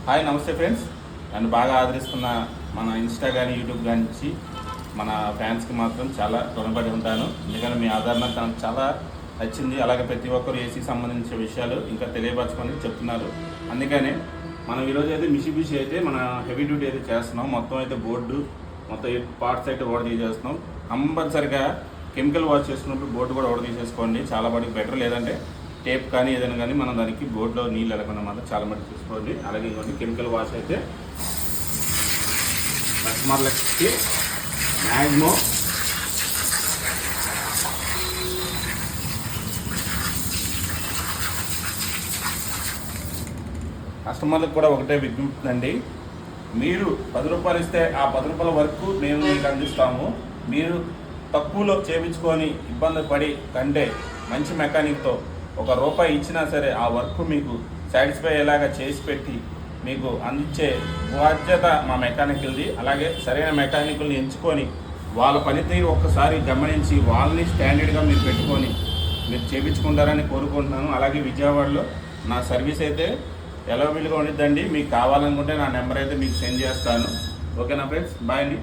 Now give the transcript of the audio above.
Hi నమస్తే friends. నన్ను బాగా ఆదరిస్తున్న మన ఇన్స్టా కానీ యూట్యూబ్ కానీ నుంచి మన ఫ్యాన్స్కి మాత్రం చాలా రుణపడి ఉంటాను. ఎందుకంటే మీ ఆదరణ నాకు చాలా నచ్చింది. అలాగే ప్రతి ఒక్కరు ఏసీ సంబంధించిన విషయాలు ఇంకా తెలియపరచుకొని చెప్తున్నారు. అందుకనే మనం ఈరోజు అయితే మిషిబిషి అయితే మన హెవీ డ్యూటీ అయితే చేస్తున్నాం. మొత్తం అయితే బోర్డు మొత్తం పార్ట్స్ అయితే ఓడ తీసేస్తున్నాం. కంపల్సరిగా కెమికల్ వాష్ చేసుకున్నప్పుడు బోర్డు కూడా ఓడ తీసేసుకోండి, చాలా మటుకు బెటర్. లేదంటే టేప్ కానీ ఏదైనా కానీ మనం దానికి బోర్డులో నీళ్ళు వెళ్ళకుండా మాత్రం చాలా మటుకు చూసుకోండి. అలాగే ఇంకోటి కెమికల్ వాష్ అయితే కస్టమర్లకి మ్యాక్సిమం కస్టమర్లకు కూడా ఒకటే విజ్ఞప్తి అండి. మీరు 10 రూపాయలు ఇస్తే ఆ 10 రూపాయల వరకు మేము మీకు అందిస్తాము. మీరు తక్కువలో చేయించుకొని ఇబ్బంది పడి కంటే మంచి మెకానిక్తో ₹1 ఇచ్చినా సరే ఆ వర్క్ మీకు సాటిస్ఫై అయ్యేలాగా చేసి పెట్టి మీకు అందించే బాధ్యత మా మెకానికల్ది. అలాగే సరైన మెకానికల్ని ఎంచుకొని వాళ్ళ పనితీరు ఒక్కసారి గమనించి వాళ్ళని స్టాండర్డ్గా మీరు పెట్టుకొని మీరు చేయించుకుంటారని కోరుకుంటున్నాను. అలాగే విజయవాడలో నా సర్వీస్ అయితే అవైలబుల్గా ఉండిద్దండి. మీకు కావాలనుకుంటే నా నెంబర్ అయితే మీకు సెండ్ చేస్తాను. ఓకేనా ఫ్రెండ్స్, బాయ్ అండి.